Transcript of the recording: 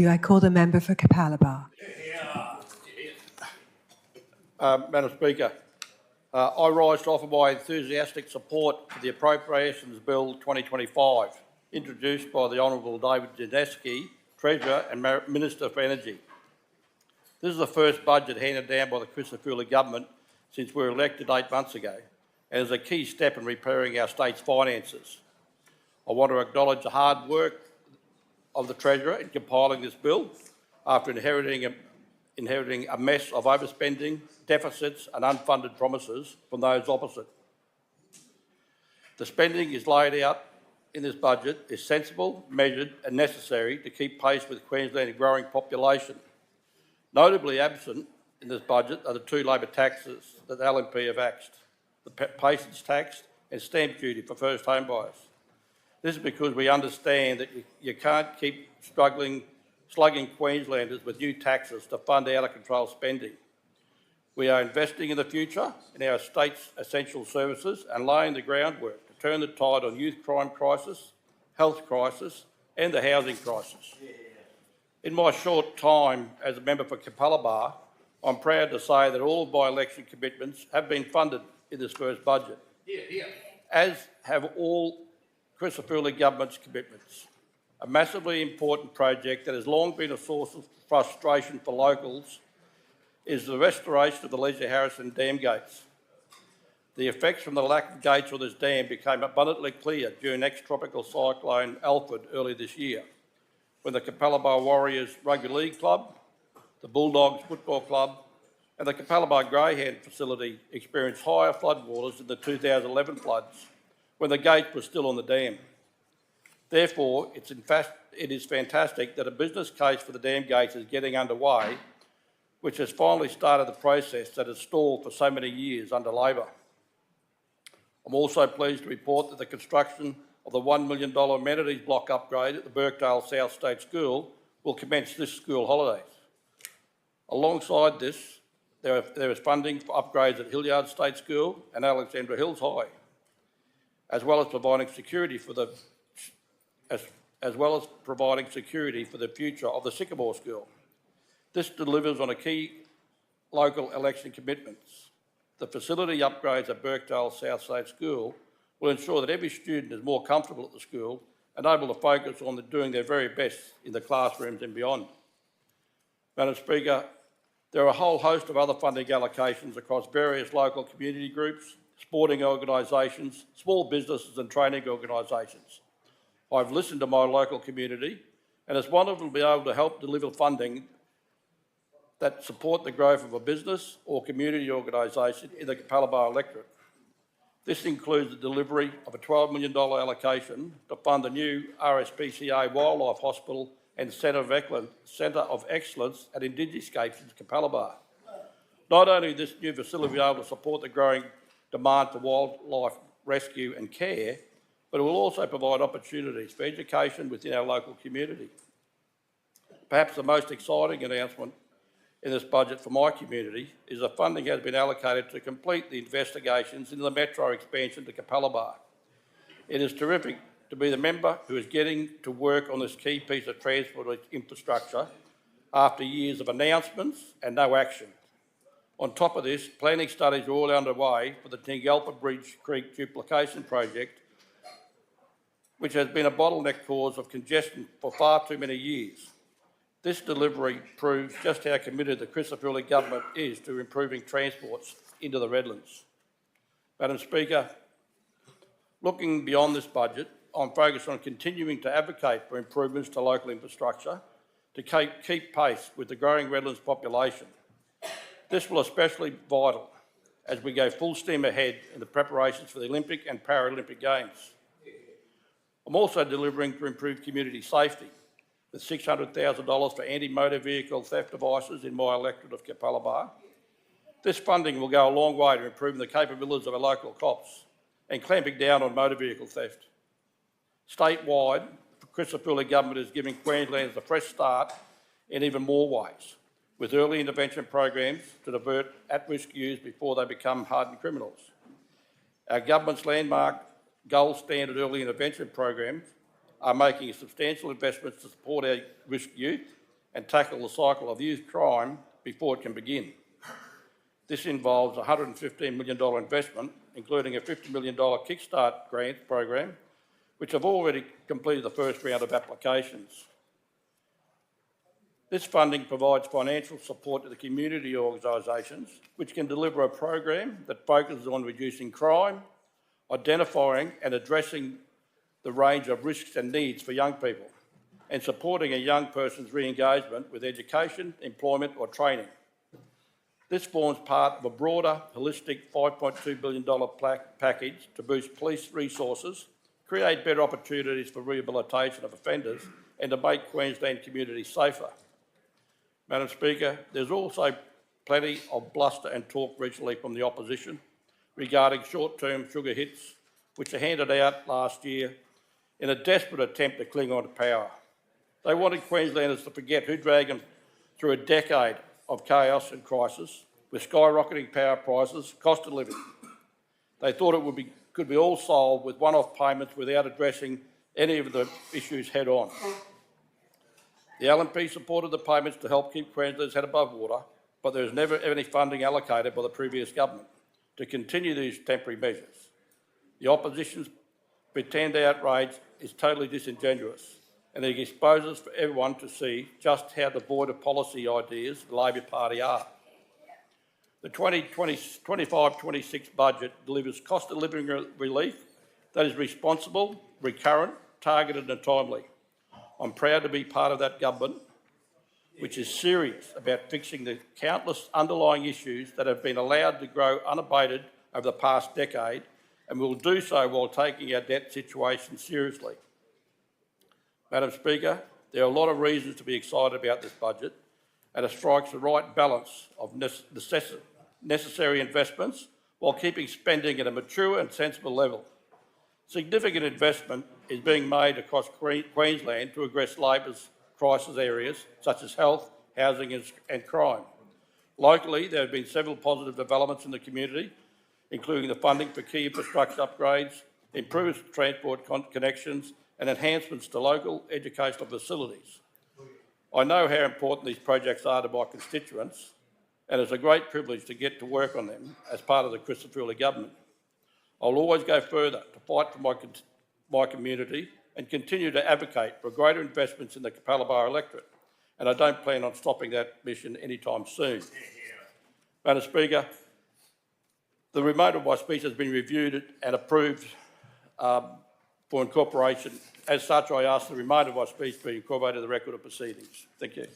I call the member for Capalaba. Madam Speaker, I rise to offer my enthusiastic support for the Appropriations Bill 2025, introduced by the Honourable David Janeski, Treasurer and Minister for Energy. This is the first budget handed down by the Crisafulli Government since we were elected 8 months ago, and is a key step in repairing our state's finances. I want to acknowledge the hard work of the Treasurer in compiling this bill after inheriting a mess of overspending, deficits and unfunded promises from those opposite. The spending is laid out in this budget is sensible, measured and necessary to keep pace with Queensland's growing population. Notably absent in this budget are the two Labor taxes that the LNP have axed, the patience tax and stamp duty for first home buyers. This is because we understand that you can't keep slugging Queenslanders with new taxes to fund out-of-control spending. We are investing in the future in our state's essential services and laying the groundwork to turn the tide on youth crime crisis, health crisis and the housing crisis. In my short time as a member for Capalaba, I'm proud to say that all of my election commitments have been funded in this first budget, as have all Crisafulli Government's commitments. A massively important project that has long been a source of frustration for locals is the restoration of the Leisure Harrison dam gates. The effects from the lack of gates on this dam became abundantly clear during ex-tropical cyclone Alfred early this year, when the Capalaba Warriors Rugby League Club, the Bulldogs Football Club and the Capalaba Greyhound facility experienced higher floodwaters in the 2011 floods when the gate was still on the dam. Therefore, it is fantastic that a business case for the dam gates is getting underway, which has finally started the process that has stalled for so many years under Labor. I'm also pleased to report that the construction of the $1 million amenities block upgrade at the Birkdale South State School will commence this school holidays. Alongside this, there is funding for upgrades at Hilliard State School and Alexandra Hills High, as well as providing security for the future of the Sycamore School. This delivers on a key local election commitments. The facility upgrades at Birkdale South State School will ensure that every student is more comfortable at the school and able to focus on doing their very best in the classrooms and beyond. Madam Speaker, there are a whole host of other funding allocations across various local community groups, sporting organisations, small businesses and training organisations. I've listened to my local community and it's wonderful to be able to help deliver funding that support the growth of a business or community organisation in the Capalaba electorate. This includes the delivery of a $12 million allocation to fund the new RSPCA Wildlife Hospital and Centre of Excellence at Indigenous Scapes in Capalaba. Not only this new facility will be able to support the growing demand for wildlife rescue and care, but it will also provide opportunities for education within our local community. Perhaps the most exciting announcement in this budget for my community is that funding has been allocated to complete the investigations into the metro expansion to Capalaba. It is terrific to be the member who is getting to work on this key piece of transport infrastructure after years of announcements and no action. On top of this, planning studies are all underway for the Tingalpa Bridge Creek duplication project, which has been a bottleneck cause of congestion for far too many years. This delivery proves just how committed the Crisafulli Government is to improving transports into the Redlands. Madam Speaker, looking beyond this budget, I'm focused on continuing to advocate for improvements to local infrastructure to keep pace with the growing Redlands population. This will especially be vital as we go full steam ahead in the preparations for the Olympic and Paralympic Games. I'm also delivering to improve community safety with $600,000 for anti-motor vehicle theft devices in my electorate of Capalaba. This funding will go a long way to improving the capabilities of our local cops and clamping down on motor vehicle theft. Statewide, the Crisafulli Government is giving Queenslanders a fresh start in even more ways, with early intervention programs to divert at-risk youths before they become hardened criminals. Our government's landmark gold standard early intervention programs are making substantial investments to support our risk youth and tackle the cycle of youth crime before it can begin. This involves a $115 million investment, including a $50 million Kickstart grant program, which have already completed the first round of applications. This funding provides financial support to the community organisations which can deliver a program that focuses on reducing crime, identifying and addressing the range of risks and needs for young people, and supporting a young person's re-engagement with education, employment or training. This forms part of a broader, holistic $5.2 billion package to boost police resources, create better opportunities for rehabilitation of offenders, and to make Queensland communities safer. Madam Speaker, there's also plenty of bluster and talk recently from the opposition regarding short-term sugar hits, which were handed out last year in a desperate attempt to cling on to power. They wanted Queenslanders to forget who dragged them through a decade of chaos and crisis with skyrocketing power prices, cost of living. They thought it could be all solved with one-off payments without addressing any of the issues head-on. The LNP supported the payments to help keep Queensland's head above water, but there was never any funding allocated by the previous government to continue these temporary measures. The opposition's pretend outrage is totally disingenuous, and it exposes for everyone to see just how devoid of policy ideas the Labor Party are. The 2025-26 budget delivers cost of living relief that is responsible, recurrent, targeted and timely. I'm proud to be part of that government, which is serious about fixing the countless underlying issues that have been allowed to grow unabated over the past decade, and will do so while taking our debt situation seriously. Madam Speaker, there are a lot of reasons to be excited about this budget, and it strikes the right balance of necessary investments while keeping spending at a mature and sensible level. Significant investment is being made across Queensland to address Labor's crisis areas such as health, housing and crime. Locally, there have been several positive developments in the community, including the funding for key infrastructure upgrades, improved transport connections and enhancements to local educational facilities. I know how important these projects are to my constituents, and it's a great privilege to get to work on them as part of the Crisafulli Government. I'll always go further to fight for my community and continue to advocate for greater investments in the Capalaba electorate, and I don't plan on stopping that mission anytime soon. Madam Speaker, the remainder of my speech has been reviewed and approved for incorporation. As such, I ask the remainder of my speech be incorporated in the record of proceedings. Thank you.